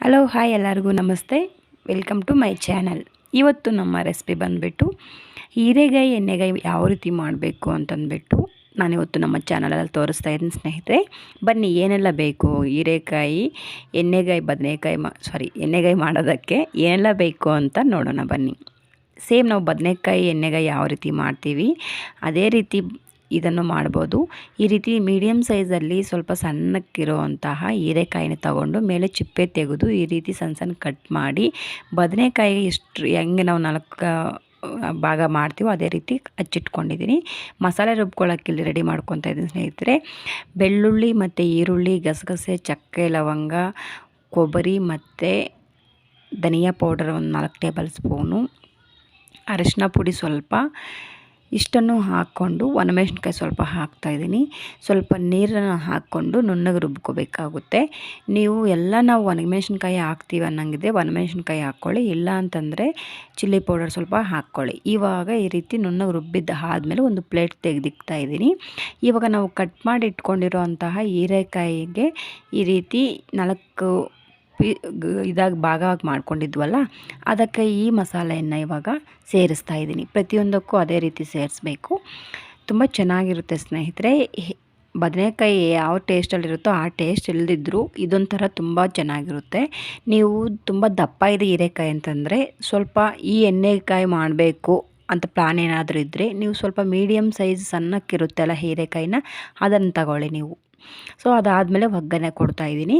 Hello hi ಎಲ್ಲರಿಗೂ ನಮಸ್ತೆ. Welcome to my channel. ಇವತ್ತು ನಮ್ಮ ರೆಸಿಪಿ ಬಂದುಬಿಟ್ಟು ಹೀರೆಕಾಯಿ ಎಣ್ಣೆಗಾಯಿ ಯಾವ ರೀತಿ ಮಾಡಬೇಕು ಅಂತಂದ್ಬಿಟ್ಟು ನಾನಿವತ್ತು ನಮ್ಮ ಚಾನಲಲ್ಲಿ ತೋರಿಸ್ತಾ ಇದ್ದೀನಿ ಸ್ನೇಹಿತರೆ. ಬನ್ನಿ ಏನೆಲ್ಲ ಬೇಕು ಹೀರೆಕಾಯಿ ಎಣ್ಣೆಗಾಯಿ ಎಣ್ಣೆಗಾಯಿ ಮಾಡೋದಕ್ಕೆ ಏನೆಲ್ಲ ಬೇಕು ಅಂತ ನೋಡೋಣ ಬನ್ನಿ. ಸೇಮ್ ನಾವು ಬದನೆಕಾಯಿ ಎಣ್ಣೆಗಾಯಿ ಯಾವ ರೀತಿ ಮಾಡ್ತೀವಿ ಅದೇ ರೀತಿ ಇದನ್ನು ಮಾಡ್ಬೋದು. ಈ ರೀತಿ ಮೀಡಿಯಮ್ ಸೈಜಲ್ಲಿ ಸ್ವಲ್ಪ ಸಣ್ಣಕ್ಕಿರುವಂತಹ ಹೀರೆಕಾಯಿನ ತಗೊಂಡು ಮೇಲೆ ಚಿಪ್ಪೆ ತೆಗೆದು ಈ ರೀತಿ ಸಣ್ಣ ಕಟ್ ಮಾಡಿ ಬದನೆಕಾಯಿ ಎಷ್ಟು ಹೆಂಗೆ ನಾವು 4 ಭಾಗ ಮಾಡ್ತೀವೋ ಅದೇ ರೀತಿ ಹಚ್ಚಿಟ್ಕೊಂಡಿದ್ದೀನಿ. ಮಸಾಲೆ ರುಬ್ಕೊಳ್ಳೋಕ್ಕೆ ಇಲ್ಲಿ ರೆಡಿ ಮಾಡ್ಕೊತಾ ಇದ್ದೀನಿ ಸ್ನೇಹಿತರೆ. ಬೆಳ್ಳುಳ್ಳಿ ಮತ್ತು ಈರುಳ್ಳಿ, ಗಸಗಸೆ, ಚಕ್ಕೆ, ಲವಂಗ, ಕೊಬ್ಬರಿ ಮತ್ತು ಧನಿಯಾ ಪೌಡರ್ ಒಂದು 4 ಟೇಬಲ್ ಸ್ಪೂನು, ಅರಿಶಿನ ಪುಡಿ ಸ್ವಲ್ಪ, ಇಷ್ಟನ್ನು ಹಾಕ್ಕೊಂಡು ಒಣಮೆಣಸಿನ್ಕಾಯಿ ಸ್ವಲ್ಪ ಹಾಕ್ತಾಯಿದ್ದೀನಿ. ಸ್ವಲ್ಪ ನೀರನ್ನು ಹಾಕ್ಕೊಂಡು ನುಣ್ಣಗೆ ರುಬ್ಕೋಬೇಕಾಗುತ್ತೆ. ನೀವು ನಾವು ಒಣಮೆಣಸಿನ್ಕಾಯಿ ಹಾಕ್ತೀವಿ ಅನ್ನಂಗಿದ್ರೆ ಒಣಮೆಣಸಿನ್ಕಾಯಿ ಹಾಕ್ಕೊಳ್ಳಿ, ಇಲ್ಲ ಅಂತಂದರೆ ಚಿಲ್ಲಿ ಪೌಡರ್ ಸ್ವಲ್ಪ ಹಾಕ್ಕೊಳ್ಳಿ. ಇವಾಗ ಈ ರೀತಿ ನುಣ್ಣಗೆ ರುಬ್ಬಿದ್ದು ಆದಮೇಲೆ ಒಂದು ಪ್ಲೇಟ್ ತೆಗೆದಿಕ್ತಾ ಇದ್ದೀನಿ. ಇವಾಗ ನಾವು ಕಟ್ ಮಾಡಿ ಇಟ್ಕೊಂಡಿರೋ ಅಂತಹ ಹೀರೆಕಾಯಿಗೆ ಈ ರೀತಿ 4 ಭಾಗವಾಗಿ ಮಾಡ್ಕೊಂಡಿದ್ವಲ್ಲ ಅದಕ್ಕೆ ಈ ಮಸಾಲೆಯನ್ನು ಇವಾಗ ಸೇರಿಸ್ತಾ ಇದ್ದೀನಿ. ಪ್ರತಿಯೊಂದಕ್ಕೂ ಅದೇ ರೀತಿ ಸೇರಿಸ್ಬೇಕು. ತುಂಬ ಚೆನ್ನಾಗಿರುತ್ತೆ ಸ್ನೇಹಿತರೆ. ಬದನೆಕಾಯಿ ಯಾವ ಟೇಸ್ಟಲ್ಲಿರುತ್ತೋ ಆ ಟೇಸ್ಟ್ ಇಲ್ಲದಿದ್ದರೂ ಇದೊಂಥರ ತುಂಬ ಚೆನ್ನಾಗಿರುತ್ತೆ. ನೀವು ತುಂಬ ದಪ್ಪ ಇದೆ ಹೀರೆಕಾಯಿ ಅಂತಂದರೆ ಸ್ವಲ್ಪ ಈ ಎಣ್ಣೆಕಾಯಿ ಮಾಡಬೇಕು ಅಂತ ಪ್ಲಾನ್ ಏನಾದರೂ ಇದ್ದರೆ ನೀವು ಸ್ವಲ್ಪ ಮೀಡಿಯಮ್ ಸೈಜ್ ಸಣ್ಣಕ್ಕಿರುತ್ತಲ್ಲ ಹೀರೆಕಾಯಿನ ಅದನ್ನು ತಗೊಳ್ಳಿ ನೀವು. ಸೊ ಅದಾದಮೇಲೆ ಒಗ್ಗರಣೆ ಕೊಡ್ತಾಯಿದ್ದೀನಿ.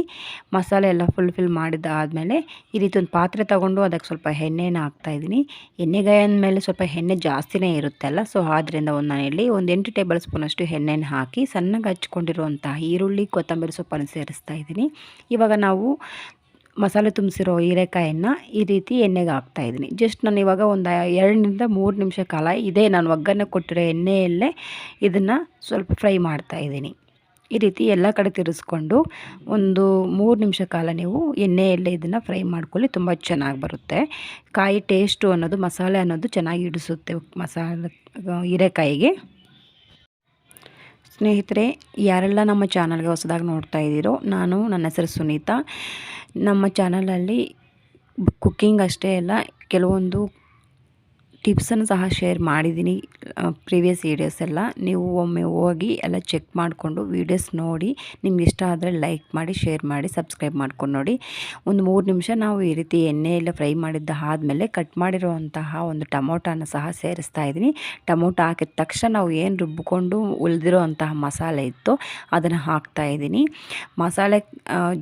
ಮಸಾಲೆ ಎಲ್ಲ ಫಿಲ್ ಮಾಡಿದ್ದಾದಮೇಲೆ ಈ ರೀತಿ ಒಂದು ಪಾತ್ರೆ ತಗೊಂಡು ಅದಕ್ಕೆ ಸ್ವಲ್ಪ ಎಣ್ಣೆನ ಹಾಕ್ತಾಯಿದ್ದೀನಿ. ಎಣ್ಣೆಗಾಯಿ ಅಂದಮೇಲೆ ಸ್ವಲ್ಪ ಎಣ್ಣೆ ಜಾಸ್ತಿನೇ ಇರುತ್ತಲ್ಲ, ಸೊ ಆದ್ದರಿಂದ ನಾನಿಲ್ಲಿ ಒಂದು 8 ಟೇಬಲ್ ಸ್ಪೂನಷ್ಟು ಎಣ್ಣೆನ ಹಾಕಿ ಸಣ್ಣಗೆ ಹಚ್ಕೊಂಡಿರುವಂಥ ಈರುಳ್ಳಿ, ಕೊತ್ತಂಬರಿ ಸೊಪ್ಪನ್ನು ಸೇರಿಸ್ತಾ ಇದ್ದೀನಿ. ಇವಾಗ ನಾವು ಮಸಾಲೆ ತುಂಬಿಸಿರೋ ಹೀರೆಕಾಯನ್ನು ಈ ರೀತಿ ಎಣ್ಣೆಗೆ ಹಾಕ್ತಾಯಿದ್ದೀನಿ. ಜಸ್ಟ್ ನಾನು ಇವಾಗ ಒಂದು 2 3 ನಿಮಿಷ ಕಾಲ ನಾನು ಒಗ್ಗರಣೆ ಕೊಟ್ಟಿರೋ ಎಣ್ಣೆಯಲ್ಲೇ ಇದನ್ನು ಸ್ವಲ್ಪ ಫ್ರೈ ಮಾಡ್ತಾಯಿದ್ದೀನಿ. ಈ ರೀತಿ ಎಲ್ಲ ಕಡೆ ತಿರ್ಸ್ಕೊಂಡು ಒಂದು 3 ನಿಮಿಷ ಕಾಲ ನೀವು ಎಣ್ಣೆಯಲ್ಲೇ ಇದನ್ನು ಫ್ರೈ ಮಾಡ್ಕೊಳ್ಳಿ. ತುಂಬ ಚೆನ್ನಾಗಿ ಬರುತ್ತೆ. ಕಾಯಿ ಟೇಸ್ಟು ಅನ್ನೋದು ಮಸಾಲೆ ಅನ್ನೋದು ಚೆನ್ನಾಗಿ ಹಿಡಿಸುತ್ತೆ ಹೀರೆಕಾಯಿಗೆ. ಸ್ನೇಹಿತರೆ, ಯಾರೆಲ್ಲ ನಮ್ಮ ಚಾನಲ್ಗೆ ಹೊಸದಾಗಿ ನೋಡ್ತಾ ಇದ್ದೀರೋ, ನನ್ನ ಹೆಸರು ಸುನೀತಾ. ನಮ್ಮ ಚಾನಲಲ್ಲಿ ಕುಕ್ಕಿಂಗ್ ಅಷ್ಟೇ ಅಲ್ಲ, ಕೆಲವೊಂದು ಟಿಪ್ಸನ್ನು ಸಹ ಶೇರ್ ಮಾಡಿದ್ದೀನಿ ಪ್ರೀವಿಯಸ್ ವೀಡಿಯೋಸ್ ಎಲ್ಲ. ನೀವು ಒಮ್ಮೆ ಹೋಗಿ ಎಲ್ಲ ಚೆಕ್ ಮಾಡಿಕೊಂಡು ವೀಡಿಯೋಸ್ ನೋಡಿ ನಿಮ್ಗೆ ಇಷ್ಟ ಆದರೆ ಲೈಕ್ ಮಾಡಿ, ಶೇರ್ ಮಾಡಿ, ಸಬ್ಸ್ಕ್ರೈಬ್ ಮಾಡ್ಕೊಂಡು ನೋಡಿ. ಒಂದು 3 ನಿಮಿಷ ನಾವು ಈ ರೀತಿ ಎಣ್ಣೆಯೆಲ್ಲ ಫ್ರೈ ಮಾಡಿದ್ದ ಆದಮೇಲೆ ಕಟ್ ಮಾಡಿರುವಂತಹ ಒಂದು ಟೊಮೊಟೊನ ಸಹ ಸೇರಿಸ್ತಾ ಇದ್ದೀನಿ. ಟೊಮೊಟೊ ಹಾಕಿದ ತಕ್ಷಣ ನಾವು ಏನು ರುಬ್ಬಿಕೊಂಡು ಉಳಿದಿರೋ ಅಂತಹ ಮಸಾಲೆ ಇತ್ತು ಅದನ್ನು ಹಾಕ್ತಾಯಿದ್ದೀನಿ. ಮಸಾಲೆ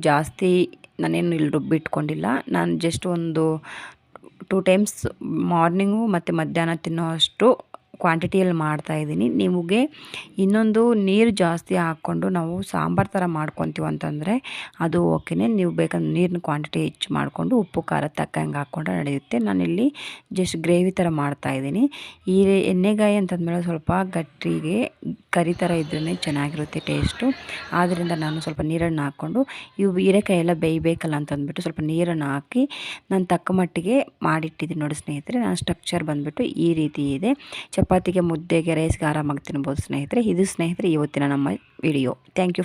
ಜಾಸ್ತಿ ನಾನೇನು ಇಲ್ಲಿ ರುಬ್ಬಿಟ್ಕೊಂಡಿಲ್ಲ. ನಾನು ಜಸ್ಟ್ ಒಂದು 2 ಟೈಮ್ಸ್ ಮಾರ್ನಿಂಗು ಮತ್ತು ಮಧ್ಯಾಹ್ನ ತಿನ್ನೋಷ್ಟು ಕ್ವಾಂಟಿಟಿಯಲ್ಲಿ ಮಾಡ್ತಾಯಿದ್ದೀನಿ. ನಿಮಗೆ ಇನ್ನೊಂದು ನೀರು ಜಾಸ್ತಿ ಹಾಕ್ಕೊಂಡು ನಾವು ಸಾಂಬಾರು ಥರ ಮಾಡ್ಕೊತೀವಿ ಅಂತಂದರೆ ಅದು ಓಕೆನೇ. ನೀವು ಬೇಕಂದ್ರೆ ನೀರಿನ ಕ್ವಾಂಟಿಟಿ ಹೆಚ್ಚು ಮಾಡಿಕೊಂಡು ಉಪ್ಪು ಖಾರ ತಕ್ಕಂಗೆ ಹಾಕ್ಕೊಂಡ್ರೆ ನಡೆಯುತ್ತೆ. ನಾನಿಲ್ಲಿ ಜಸ್ಟ್ ಗ್ರೇವಿ ಥರ ಮಾಡ್ತಾಯಿದ್ದೀನಿ. ಈ ಎಣ್ಣೆಗಾಯಿ ಅಂತಂದಮೇಲೆ ಸ್ವಲ್ಪ ಗಟ್ಟಿಗೆ ಕರಿ ಥರ ಇದ್ರೇ ಚೆನ್ನಾಗಿರುತ್ತೆ ಟೇಸ್ಟು. ಆದ್ದರಿಂದ ನಾನು ಸ್ವಲ್ಪ ನೀರನ್ನು ಹಾಕ್ಕೊಂಡು ಹೀರೆಕಾಯಿ ಎಲ್ಲ ಬೇಯಬೇಕಲ್ಲ ಅಂತಂದ್ಬಿಟ್ಟು ಸ್ವಲ್ಪ ನೀರನ್ನು ಹಾಕಿ ನಾನು ತಕ್ಕ ಮಟ್ಟಿಗೆ ಮಾಡಿಟ್ಟಿದ್ದೀನಿ. ನೋಡಿ ಸ್ನೇಹಿತರೆ, ನಾನು ಸ್ಟ್ರಕ್ಚರ್ ಬಂದುಬಿಟ್ಟು ಈ ರೀತಿ ಇದೆ. ಚಪಾತಿಗೆ, ಮುದ್ದೆಗೆ, ರೈಸ್ಗೆ ಆರಾಮಾಗಿ ತಿನ್ಬೋದು ಸ್ನೇಹಿತರೆ. ಇದು ಸ್ನೇಹಿತರೆ ಇವತ್ತಿನ ನಮ್ಮ ವಿಡಿಯೋ. Thank you.